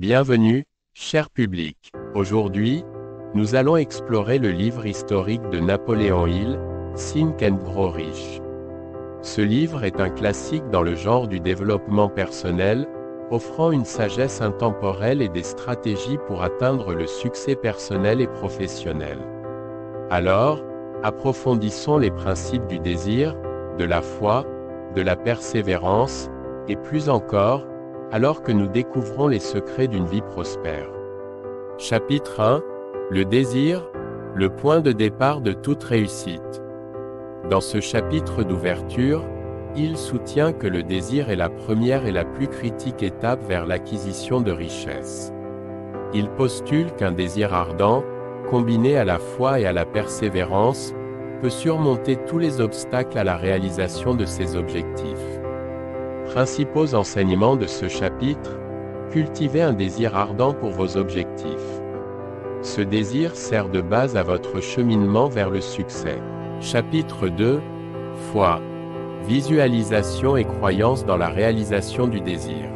Bienvenue, cher public. Aujourd'hui, nous allons explorer le livre historique de Napoléon Hill, Think and Grow Rich. Ce livre est un classique dans le genre du développement personnel, offrant une sagesse intemporelle et des stratégies pour atteindre le succès personnel et professionnel. Alors, approfondissons les principes du désir, de la foi, de la persévérance, et plus encore, alors que nous découvrons les secrets d'une vie prospère. Chapitre 1. Le désir, le point de départ de toute réussite. Dans ce chapitre d'ouverture, il soutient que le désir est la première et la plus critique étape vers l'acquisition de richesses. Il postule qu'un désir ardent, combiné à la foi et à la persévérance, peut surmonter tous les obstacles à la réalisation de ses objectifs. Principaux enseignements de ce chapitre: cultivez un désir ardent pour vos objectifs. Ce désir sert de base à votre cheminement vers le succès. Chapitre 2. Foi, visualisation et croyance dans la réalisation du désir.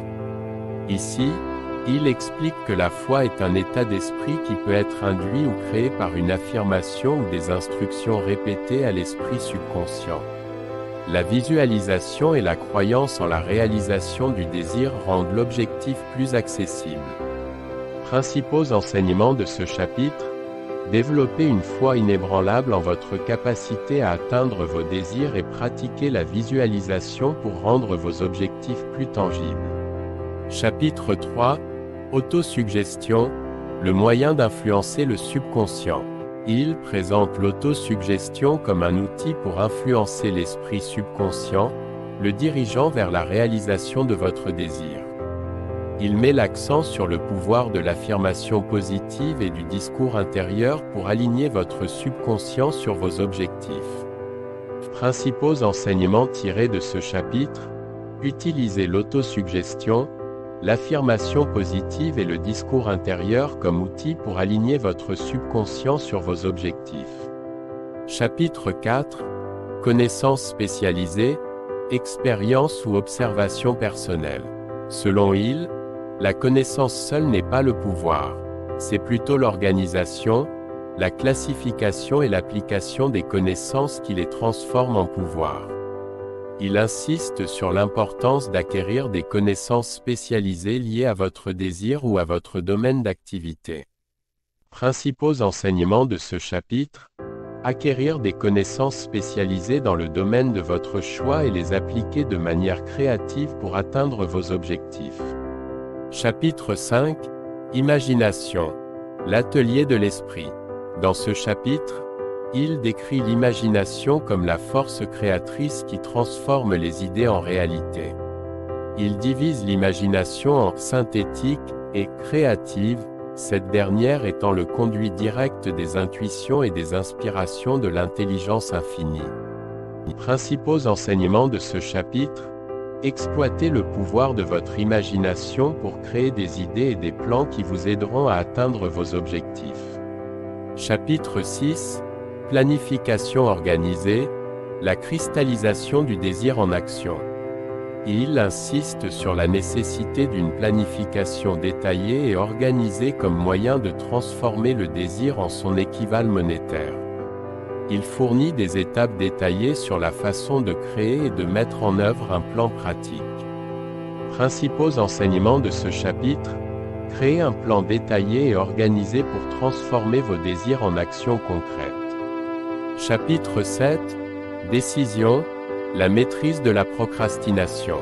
Ici, il explique que la foi est un état d'esprit qui peut être induit ou créé par une affirmation ou des instructions répétées à l'esprit subconscient. La visualisation et la croyance en la réalisation du désir rendent l'objectif plus accessible. Principaux enseignements de ce chapitre: développez une foi inébranlable en votre capacité à atteindre vos désirs et pratiquez la visualisation pour rendre vos objectifs plus tangibles. Chapitre 3. Autosuggestion, le moyen d'influencer le subconscient. Il présente l'autosuggestion comme un outil pour influencer l'esprit subconscient, le dirigeant vers la réalisation de votre désir. Il met l'accent sur le pouvoir de l'affirmation positive et du discours intérieur pour aligner votre subconscient sur vos objectifs. Principaux enseignements tirés de ce chapitre: utilisez l'autosuggestion, l'affirmation positive et le discours intérieur comme outil pour aligner votre subconscient sur vos objectifs. Chapitre 4. Connaissances spécialisées, expérience ou observation personnelle. Selon Hill, la connaissance seule n'est pas le pouvoir. C'est plutôt l'organisation, la classification et l'application des connaissances qui les transforment en pouvoir. Il insiste sur l'importance d'acquérir des connaissances spécialisées liées à votre désir ou à votre domaine d'activité. Principaux enseignements de ce chapitre: acquérir des connaissances spécialisées dans le domaine de votre choix et les appliquer de manière créative pour atteindre vos objectifs. Chapitre 5. Imagination, l'atelier de l'esprit. Dans ce chapitre, il décrit l'imagination comme la force créatrice qui transforme les idées en réalité. Il divise l'imagination en synthétique et créative, cette dernière étant le conduit direct des intuitions et des inspirations de l'intelligence infinie. Principaux enseignements de ce chapitre: exploitez le pouvoir de votre imagination pour créer des idées et des plans qui vous aideront à atteindre vos objectifs. Chapitre 6. Planification organisée, la cristallisation du désir en action. Il insiste sur la nécessité d'une planification détaillée et organisée comme moyen de transformer le désir en son équivalent monétaire. Il fournit des étapes détaillées sur la façon de créer et de mettre en œuvre un plan pratique. Principaux enseignements de ce chapitre: créez un plan détaillé et organisé pour transformer vos désirs en actions concrètes. Chapitre 7. Décision, la maîtrise de la procrastination.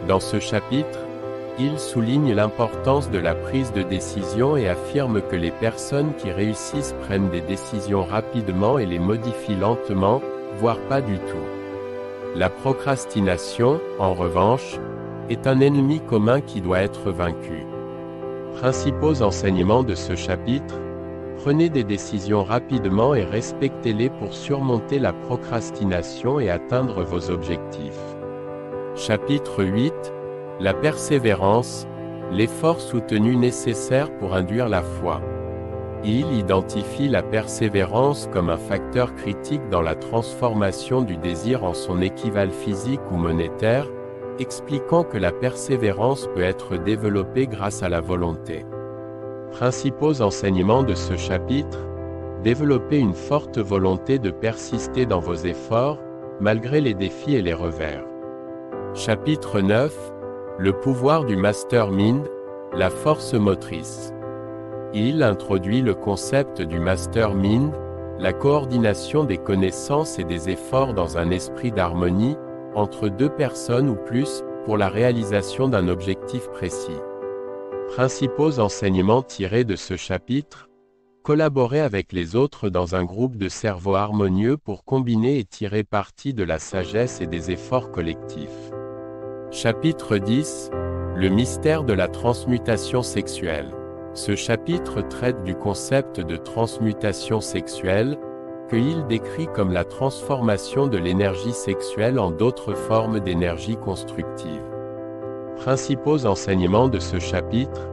Dans ce chapitre, il souligne l'importance de la prise de décision et affirme que les personnes qui réussissent prennent des décisions rapidement et les modifient lentement, voire pas du tout. La procrastination, en revanche, est un ennemi commun qui doit être vaincu. Principaux enseignements de ce chapitre: prenez des décisions rapidement et respectez-les pour surmonter la procrastination et atteindre vos objectifs. Chapitre 8. La persévérance, l'effort soutenu nécessaire pour induire la foi. Il identifie la persévérance comme un facteur critique dans la transformation du désir en son équivalent physique ou monétaire, expliquant que la persévérance peut être développée grâce à la volonté. Principaux enseignements de ce chapitre: développer une forte volonté de persister dans vos efforts, malgré les défis et les revers. Chapitre 9: le pouvoir du mastermind, la force motrice. Il introduit le concept du mastermind, la coordination des connaissances et des efforts dans un esprit d'harmonie, entre deux personnes ou plus, pour la réalisation d'un objectif précis. Principaux enseignements tirés de ce chapitre: collaborer avec les autres dans un groupe de cerveaux harmonieux pour combiner et tirer parti de la sagesse et des efforts collectifs. Chapitre 10: le mystère de la transmutation sexuelle. Ce chapitre traite du concept de transmutation sexuelle, que il décrit comme la transformation de l'énergie sexuelle en d'autres formes d'énergie constructive. Principaux enseignements de ce chapitre: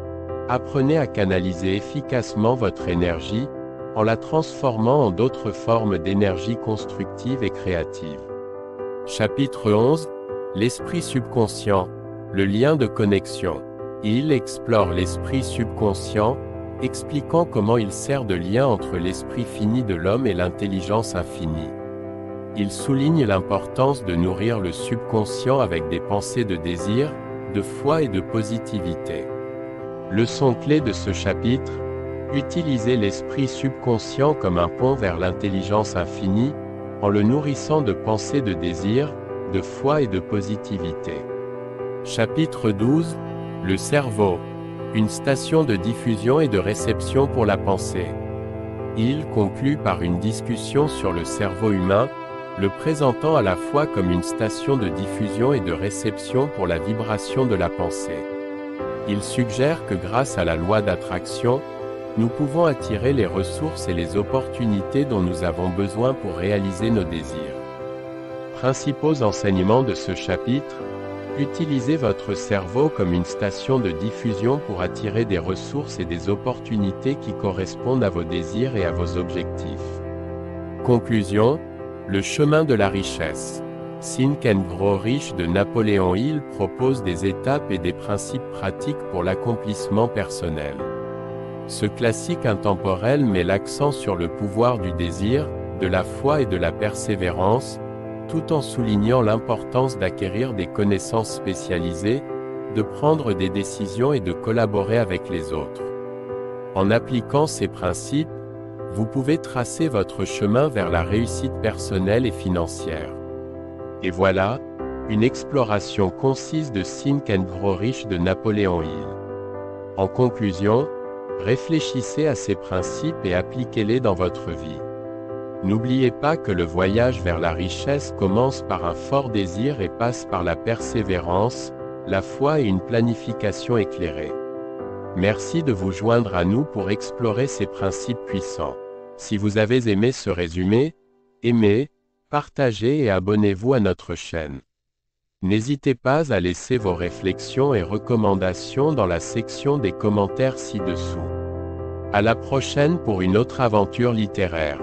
apprenez à canaliser efficacement votre énergie, en la transformant en d'autres formes d'énergie constructive et créative. Chapitre 11: l'esprit subconscient, le lien de connexion. Il explore l'esprit subconscient, expliquant comment il sert de lien entre l'esprit fini de l'homme et l'intelligence infinie. Il souligne l'importance de nourrir le subconscient avec des pensées de désir, de foi et de positivité. Leçon clé de ce chapitre: utilisez l'esprit subconscient comme un pont vers l'intelligence infinie, en le nourrissant de pensées de désir, de foi et de positivité. Chapitre 12: le cerveau, une station de diffusion et de réception pour la pensée. Il conclut par une discussion sur le cerveau humain, le présentant à la fois comme une station de diffusion et de réception pour la vibration de la pensée. Il suggère que grâce à la loi d'attraction, nous pouvons attirer les ressources et les opportunités dont nous avons besoin pour réaliser nos désirs. Principaux enseignements de ce chapitre: utilisez votre cerveau comme une station de diffusion pour attirer des ressources et des opportunités qui correspondent à vos désirs et à vos objectifs. Conclusion: le chemin de la richesse. Think and Grow Rich de Napoléon Hill propose des étapes et des principes pratiques pour l'accomplissement personnel. Ce classique intemporel met l'accent sur le pouvoir du désir, de la foi et de la persévérance, tout en soulignant l'importance d'acquérir des connaissances spécialisées, de prendre des décisions et de collaborer avec les autres. En appliquant ces principes, vous pouvez tracer votre chemin vers la réussite personnelle et financière. Et voilà, une exploration concise de Think and Grow Rich de Napoléon Hill. En conclusion, réfléchissez à ces principes et appliquez-les dans votre vie. N'oubliez pas que le voyage vers la richesse commence par un fort désir et passe par la persévérance, la foi et une planification éclairée. Merci de vous joindre à nous pour explorer ces principes puissants. Si vous avez aimé ce résumé, aimez, partagez et abonnez-vous à notre chaîne. N'hésitez pas à laisser vos réflexions et recommandations dans la section des commentaires ci-dessous. À la prochaine pour une autre aventure littéraire.